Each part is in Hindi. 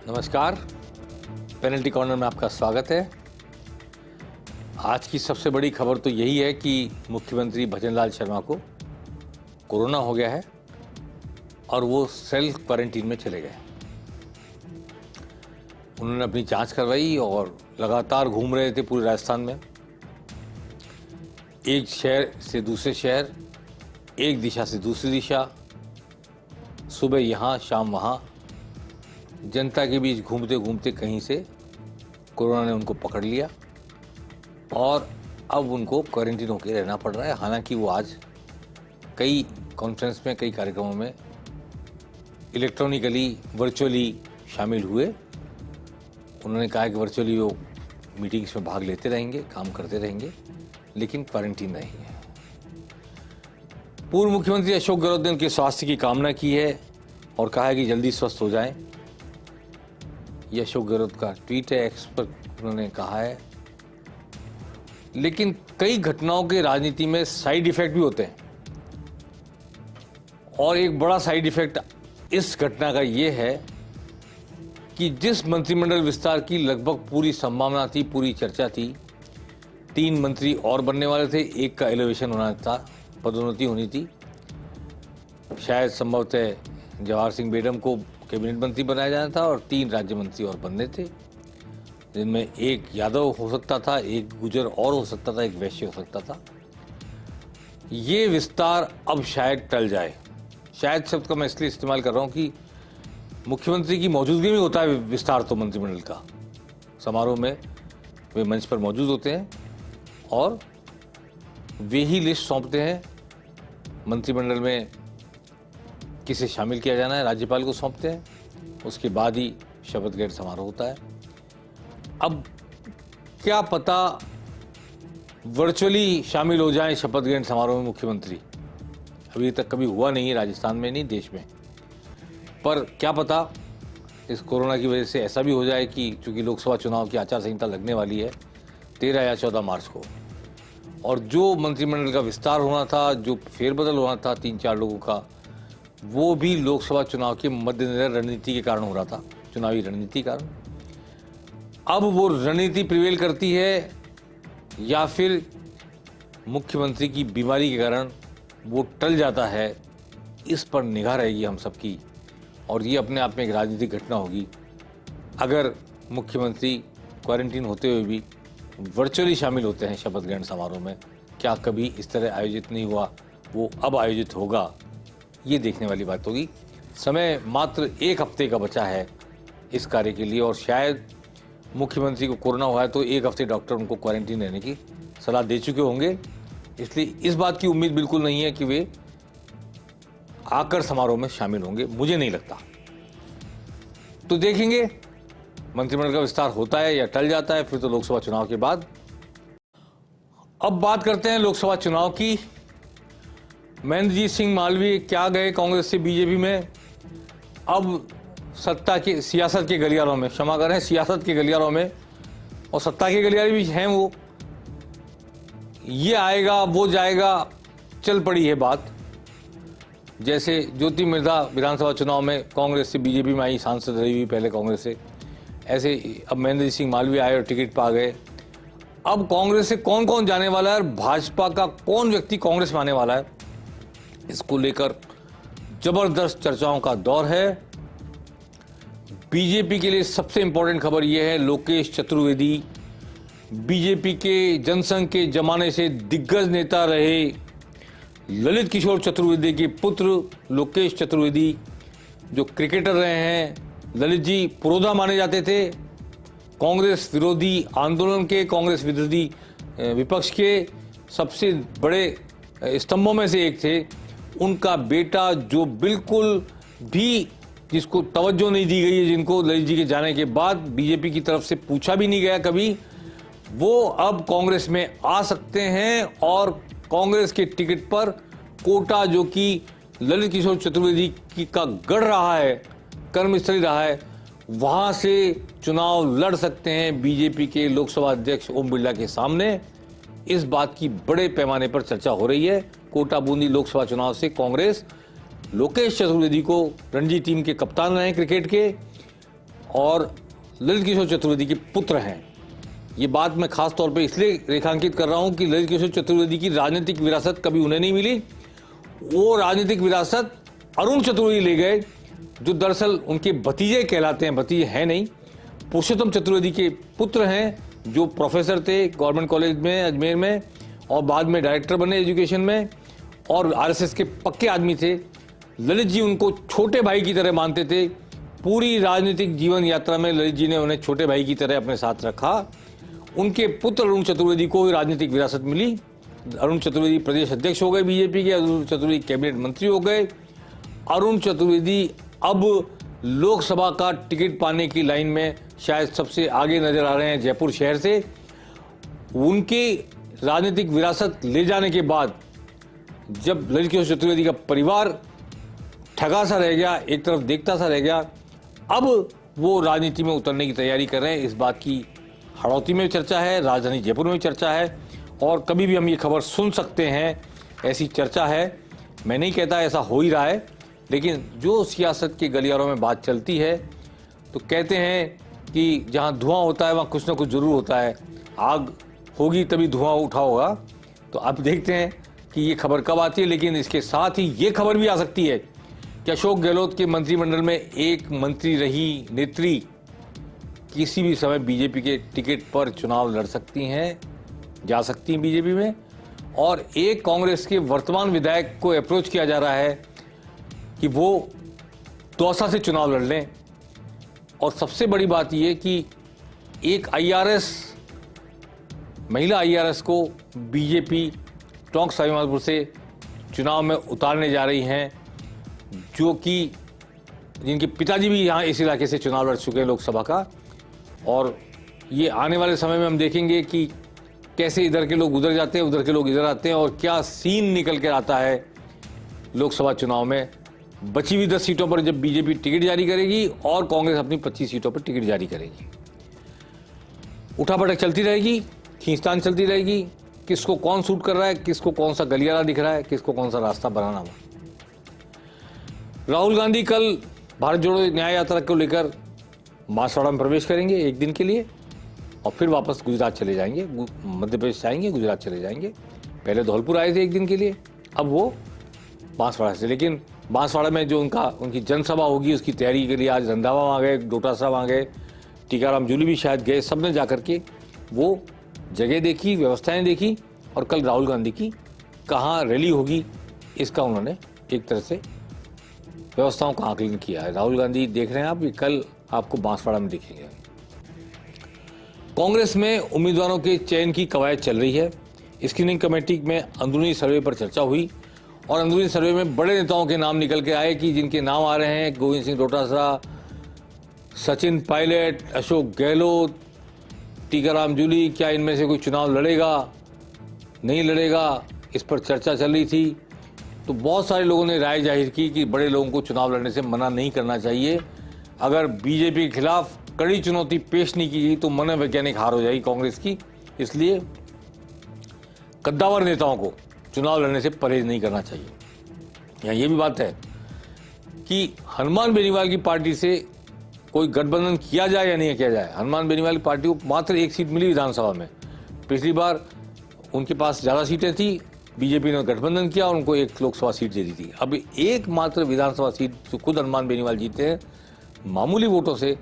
नमस्कार, पेनल्टी कॉर्नर में आपका स्वागत है। आज की सबसे बड़ी खबर तो यही है कि मुख्यमंत्री भजनलाल शर्मा को कोरोना हो गया है और वो सेल्फ क्वारंटीन में चले गए। उन्होंने अपनी जांच करवाई और लगातार घूम रहे थे पूरे राजस्थान में, एक शहर से दूसरे शहर, एक दिशा से दूसरी दिशा, सुबह यहाँ शाम वहाँ, जनता के बीच घूमते घूमते कहीं से कोरोना ने उनको पकड़ लिया और अब उनको क्वारंटीन होकर रहना पड़ रहा है। हालांकि वो आज कई कॉन्फ्रेंस में, कई कार्यक्रमों में इलेक्ट्रॉनिकली, वर्चुअली शामिल हुए। उन्होंने कहा कि वर्चुअली वो मीटिंग्स में भाग लेते रहेंगे, काम करते रहेंगे, लेकिन क्वारंटीन नहीं है। पूर्व मुख्यमंत्री अशोक गहलोत ने उनके स्वास्थ्य की कामना की है और कहा है कि जल्दी स्वस्थ हो जाएं। ये अशोक गहलोत का ट्वीट है, एक्स पर उन्होंने कहा है। लेकिन कई घटनाओं के राजनीति में साइड इफेक्ट भी होते हैं और एक बड़ा साइड इफेक्ट इस घटना का ये है कि जिस मंत्रिमंडल विस्तार की लगभग पूरी संभावना थी, पूरी चर्चा थी, 3 मंत्री और बनने वाले थे, एक का एलिवेशन होना था, पदोन्नति होनी थी। शायद संभवतः जवाहर सिंह बेडम को कैबिनेट मंत्री बनाया जाना था और 3 राज्य मंत्री और बनने थे, जिनमें एक यादव हो सकता था, एक गुजर और हो सकता था, एक वैश्य हो सकता था। ये विस्तार अब शायद टल जाए। शायद शब्द का मैं इसलिए इस्तेमाल कर रहा हूं कि मुख्यमंत्री की मौजूदगी में होता है विस्तार तो मंत्रिमंडल का। समारोह में वे मंच पर मौजूद होते हैं और वे ही लिस्ट सौंपते हैं मंत्रिमंडल में किसे शामिल किया जाना है, राज्यपाल को सौंपते हैं, उसके बाद ही शपथ ग्रहण समारोह होता है। अब क्या पता वर्चुअली शामिल हो जाएं शपथ ग्रहण समारोह में मुख्यमंत्री। अभी तक कभी हुआ नहीं है, राजस्थान में नहीं, देश में। पर क्या पता इस कोरोना की वजह से ऐसा भी हो जाए कि चूंकि लोकसभा चुनाव की आचार संहिता लगने वाली है 13 या 14 मार्च को, और जो मंत्रिमंडल का विस्तार होना था, जो फेरबदल होना था 3-4 लोगों का, वो भी लोकसभा चुनाव के मद्देनजर रणनीति के कारण हो रहा था, चुनावी रणनीति के कारण। अब वो रणनीति प्रिवेल करती है या फिर मुख्यमंत्री की बीमारी के कारण वो टल जाता है, इस पर निगाह रहेगी हम सबकी। और ये अपने आप में एक राजनीतिक घटना होगी अगर मुख्यमंत्री क्वारंटीन होते हुए भी वर्चुअली शामिल होते हैं शपथ ग्रहण समारोह में। क्या कभी इस तरह आयोजित नहीं हुआ, वो अब आयोजित होगा, ये देखने वाली बात होगी। समय मात्र 1 हफ्ते का बचा है इस कार्य के लिए और शायद मुख्यमंत्री को कोरोना हुआ है तो 1 हफ्ते डॉक्टर उनको क्वारंटीन रहने की सलाह दे चुके होंगे। इसलिए इस बात की उम्मीद बिल्कुल नहीं है कि वे आकर समारोह में शामिल होंगे, मुझे नहीं लगता। तो देखेंगे मंत्रिमंडल का विस्तार होता है या टल जाता है, फिर तो लोकसभा चुनाव के बाद। अब बात करते हैं लोकसभा चुनाव की। महेंद्रजीत सिंह मालवीय क्या गए कांग्रेस से बीजेपी में। अब सत्ता के, सियासत के गलियारों में, क्षमा करें, सियासत के गलियारों में और सत्ता के गलियारे भी हैं वो, ये आएगा वो जाएगा, चल पड़ी है बात। जैसे ज्योति मिर्धा विधानसभा चुनाव में कांग्रेस से बीजेपी में आई, सांसद रही हुई पहले कांग्रेस से, ऐसे अब महेंद्रजीत सिंह मालवीय आए और टिकट पा गए। अब कांग्रेस से कौन कौन जाने वाला है और भाजपा का कौन व्यक्ति कांग्रेस में आने वाला है, इसको लेकर जबरदस्त चर्चाओं का दौर है। बीजेपी के लिए सबसे इंपॉर्टेंट खबर यह है, लोकेश चतुर्वेदी, बीजेपी के जनसंघ के जमाने से दिग्गज नेता रहे ललित किशोर चतुर्वेदी के पुत्र लोकेश चतुर्वेदी, जो क्रिकेटर रहे हैं। ललित जी पुरोधा माने जाते थे, कांग्रेस विरोधी आंदोलन के, कांग्रेस विरोधी विपक्ष के सबसे बड़े स्तंभों में से एक थे। उनका बेटा, जो बिल्कुल भी, जिसको तवज्जो नहीं दी गई है, जिनको ललित जी के जाने के बाद बीजेपी की तरफ से पूछा भी नहीं गया कभी, वो अब कांग्रेस में आ सकते हैं और कांग्रेस के टिकट पर कोटा, जो कि ललित किशोर चतुर्वेदी की का गढ़ रहा है, कर्मस्थली रहा है, वहां से चुनाव लड़ सकते हैं बीजेपी के लोकसभा अध्यक्ष ओम बिरला के सामने। इस बात की बड़े पैमाने पर चर्चा हो रही है। कोटा बूंदी लोकसभा चुनाव से कांग्रेस लोकेश चतुर्वेदी को, रणजी टीम के कप्तान रहे क्रिकेट के, और ललित किशोर चतुर्वेदी के पुत्र हैं। ये बात मैं खास तौर पे इसलिए रेखांकित कर रहा हूं कि ललित किशोर चतुर्वेदी की राजनीतिक विरासत कभी उन्हें नहीं मिली। वो राजनीतिक विरासत अरुण चतुर्वेदी ले गए, जो दरअसल उनके भतीजे कहलाते हैं, भतीजे हैं नहीं, पुरुषोत्तम चतुर्वेदी के पुत्र हैं, जो प्रोफेसर थे गवर्नमेंट कॉलेज में अजमेर में और बाद में डायरेक्टर बने एजुकेशन में और आरएसएस के पक्के आदमी थे। ललित जी उनको छोटे भाई की तरह मानते थे। पूरी राजनीतिक जीवन यात्रा में ललित जी ने उन्हें छोटे भाई की तरह अपने साथ रखा। उनके पुत्र अरुण चतुर्वेदी को राजनीतिक विरासत मिली। अरुण चतुर्वेदी प्रदेश अध्यक्ष हो गए बीजेपी के, अरुण चतुर्वेदी कैबिनेट मंत्री हो गए। अरुण चतुर्वेदी अब लोकसभा का टिकट पाने की लाइन में शायद सबसे आगे नजर आ रहे हैं जयपुर शहर से। उनके राजनीतिक विरासत ले जाने के बाद जब ललित किशोर चतुर्वेदी का परिवार ठगा सा रह गया, एक तरफ देखता सा रह गया, अब वो राजनीति में उतरने की तैयारी कर रहे हैं। इस बात की हड़ौती में चर्चा है, राजधानी जयपुर में चर्चा है और कभी भी हम ये खबर सुन सकते हैं, ऐसी चर्चा है। मैं नहीं कहता ऐसा हो ही रहा है, लेकिन जो सियासत के गलियारों में बात चलती है तो कहते हैं कि जहाँ धुआं होता है वहाँ कुछ ना कुछ जरूर होता है। आग होगी तभी धुआं उठा होगा। तो अब देखते हैं कि ये खबर कब आती है। लेकिन इसके साथ ही ये खबर भी आ सकती है कि अशोक गहलोत के मंत्रिमंडल में एक मंत्री रही नेत्री किसी भी समय बीजेपी के टिकट पर चुनाव लड़ सकती हैं, जा सकती हैं बीजेपी में। और एक कांग्रेस के वर्तमान विधायक को अप्रोच किया जा रहा है कि वो दौसा से चुनाव लड़ लें। और सबसे बड़ी बात यह कि एक आईआरएस, महिला आईआरएस को बीजेपी टोंक सवाईमाधोपुर से चुनाव में उतारने जा रही हैं, जो कि जिनके पिताजी भी यहाँ इस इलाके से चुनाव लड़ चुके हैं लोकसभा का। और ये आने वाले समय में हम देखेंगे कि कैसे इधर के लोग उधर जाते हैं, उधर के लोग इधर आते हैं और क्या सीन निकल कर आता है लोकसभा चुनाव में। बची हुई 10 सीटों पर जब बीजेपी टिकट जारी करेगी और कांग्रेस अपनी 25 सीटों पर टिकट जारी करेगी, उठापटक चलती रहेगी, खींचतान चलती रहेगी। किसको कौन सूट कर रहा है, किसको कौन सा गलियारा दिख रहा है, किसको कौन सा रास्ता बनाना हुआ। राहुल गांधी कल भारत जोड़ो न्याय यात्रा को लेकर बांसवाड़ा में प्रवेश करेंगे एक दिन के लिए और फिर वापस गुजरात चले जाएंगे, मध्य प्रदेश जाएंगे, गुजरात चले जाएंगे। पहले धौलपुर आए थे एक दिन के लिए, अब वो बांसवाड़ा से। लेकिन बांसवाड़ा में जो उनकी जनसभा होगी उसकी तैयारी के लिए आज रंधावा वहाँ गए, डोटासरा वहाँ गए, टीकाराम जूली भी शायद गए। सब ने जाकर के वो जगह देखी, व्यवस्थाएं देखी और कल राहुल गांधी की कहाँ रैली होगी इसका उन्होंने एक तरह से व्यवस्थाओं का आकलन किया है। राहुल गांधी देख रहे हैं आप, ये कल आपको बांसवाड़ा में दिखेंगे। कांग्रेस में उम्मीदवारों के चयन की कवायद चल रही है। स्क्रीनिंग कमेटी में अंदरूनी सर्वे पर चर्चा हुई और अंदरूनी सर्वे में बड़े नेताओं के नाम निकल के आए कि जिनके नाम आ रहे हैं गोविंद सिंह डोटासरा, सचिन पायलट, अशोक गहलोत, टीकाराम जूली, क्या इनमें से कोई चुनाव लड़ेगा नहीं लड़ेगा, इस पर चर्चा चल रही थी। तो बहुत सारे लोगों ने राय जाहिर की कि बड़े लोगों को चुनाव लड़ने से मना नहीं करना चाहिए। अगर बीजेपी के खिलाफ कड़ी चुनौती पेश नहीं की गई तो मनोवैज्ञानिक हार हो जाएगी कांग्रेस की। इसलिए कद्दावर नेताओं को चुनाव लड़ने से परहेज नहीं करना चाहिए। यहाँ ये भी बात है कि हनुमान बेनीवाल की पार्टी से कोई गठबंधन किया जाए या नहीं किया जाए। हनुमान बेनीवाल की पार्टी को मात्र एक सीट मिली विधानसभा में। पिछली बार उनके पास ज़्यादा सीटें थी, बीजेपी ने गठबंधन किया और उनको एक लोकसभा सीट दे दी थी। अब एकमात्र विधानसभा सीट जो खुद हनुमान बेनीवाल जीते हैं मामूली वोटों से,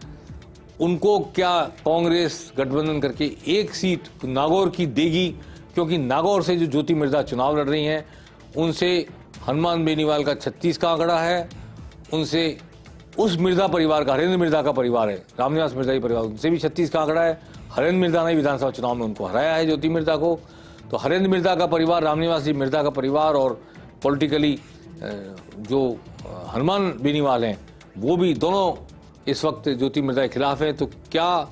उनको क्या कांग्रेस गठबंधन करके एक सीट नागौर की देगी? क्योंकि नागौर से जो ज्योति मिर्धा चुनाव लड़ रही हैं उनसे हनुमान बेनीवाल का 36 का आंकड़ा है, उनसे उस मिर्धा परिवार का, हरेंद्र मिर्धा का परिवार है, रामनिवास मिर्धा की परिवार, उनसे भी 36 का आंकड़ा है। हरेंद्र मिर्धा ने विधानसभा चुनाव में उनको हराया है ज्योति मिर्धा को। तो हरेंद्र मिर्धा का परिवार, रामनिवास जी मिर्धा का परिवार और पॉलिटिकली जो हनुमान बेनीवाल हैं वो भी दोनों इस वक्त ज्योति मिर्धा के खिलाफ है। तो क्या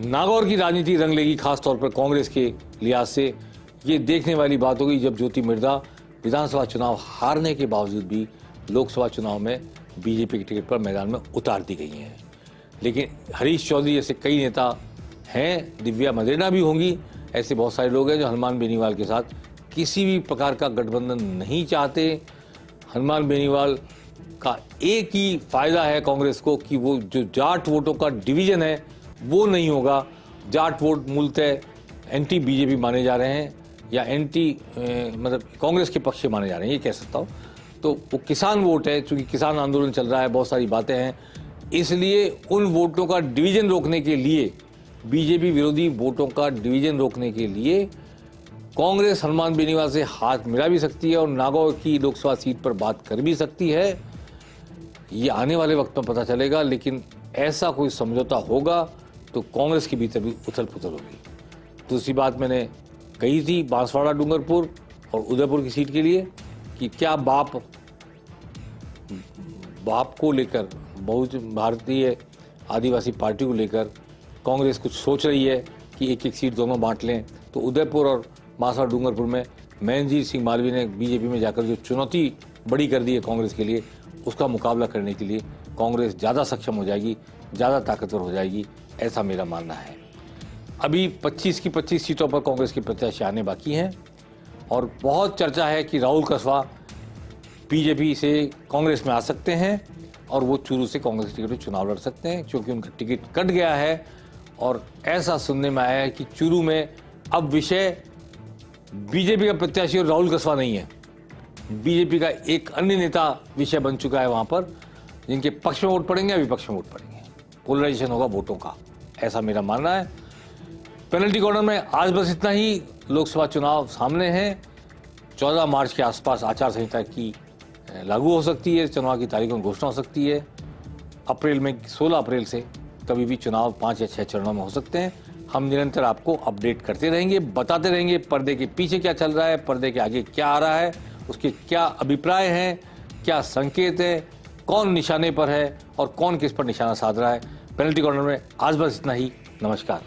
नागौर की राजनीति रंग लेगी खासतौर पर कांग्रेस के लिहाज से, ये देखने वाली बात होगी जब ज्योति मिर्धा विधानसभा चुनाव हारने के बावजूद भी लोकसभा चुनाव में बीजेपी के टिकट पर मैदान में उतार दी गई हैं। लेकिन हरीश चौधरी जैसे कई नेता हैं, दिव्या मदेना भी होंगी, ऐसे बहुत सारे लोग हैं जो हनुमान बेनीवाल के साथ किसी भी प्रकार का गठबंधन नहीं चाहते। हनुमान बेनीवाल का एक ही फायदा है कांग्रेस को कि वो जो जाट वोटों का डिवीजन है वो नहीं होगा। जाट वोट मूलतः एंटी बीजेपी माने जा रहे हैं या एंटी मतलब कांग्रेस के पक्ष माने जा रहे हैं, ये कह सकता हूँ। तो वो किसान वोट है, चूंकि किसान आंदोलन चल रहा है, बहुत सारी बातें हैं, इसलिए उन वोटों का डिवीजन रोकने के लिए, बीजेपी विरोधी वोटों का डिवीजन रोकने के लिए कांग्रेस हनुमान बेनीवाल से हाथ मिला भी सकती है और नागौर की लोकसभा सीट पर बात कर भी सकती है। ये आने वाले वक्त में पता चलेगा, लेकिन ऐसा कोई समझौता होगा तो कांग्रेस के भीतर भी उथल पुथल होगी। दूसरी बात मैंने कही थी बांसवाड़ा, डूंगरपुर और उदयपुर की सीट के लिए कि क्या बाप को लेकर, बहुत भारतीय आदिवासी पार्टी को लेकर कांग्रेस कुछ सोच रही है कि एक एक सीट दोनों बांट लें। तो उदयपुर और बांसवाड़ा डूंगरपुर में महेंद्र सिंह मालवीय ने बीजेपी में जाकर जो चुनौती बड़ी कर दी है कांग्रेस के लिए, उसका मुकाबला करने के लिए कांग्रेस ज़्यादा सक्षम हो जाएगी, ज़्यादा ताकतवर हो जाएगी, ऐसा मेरा मानना है। अभी 25 की 25 सीटों पर कांग्रेस के प्रत्याशी आने बाकी हैं और बहुत चर्चा है कि राहुल कसवा बीजेपी से कांग्रेस में आ सकते हैं और वो चूरू से कांग्रेस की टिकट पर चुनाव लड़ सकते हैं, क्योंकि उनका टिकट कट गया है। और ऐसा सुनने में आया है कि चूरू में अब विषय बीजेपी का प्रत्याशी और राहुल कसवा नहीं है, बीजेपी का एक अन्य नेता विषय बन चुका है वहां पर, जिनके पक्ष में वोट पड़ेंगे या विपक्ष में वोट पड़ेंगे। पोलराइजेशन होगा वोटों का, ऐसा मेरा मानना है। पेनल्टी कॉर्नर में आज बस इतना ही। लोकसभा चुनाव सामने हैं, 14 मार्च के आसपास आचार संहिता की लागू हो सकती है, चुनाव की तारीखों में घोषणा हो सकती है। अप्रैल में 16 अप्रैल से कभी भी चुनाव 5 या 6 चरणों में हो सकते हैं। हम निरंतर आपको अपडेट करते रहेंगे, बताते रहेंगे पर्दे के पीछे क्या चल रहा है, पर्दे के आगे क्या आ रहा है, उसके क्या अभिप्राय हैं, क्या संकेत है, कौन निशाने पर है और कौन किस पर निशाना साध रहा है। पेनल्टी कॉर्नर में आज बस इतना ही। नमस्कार।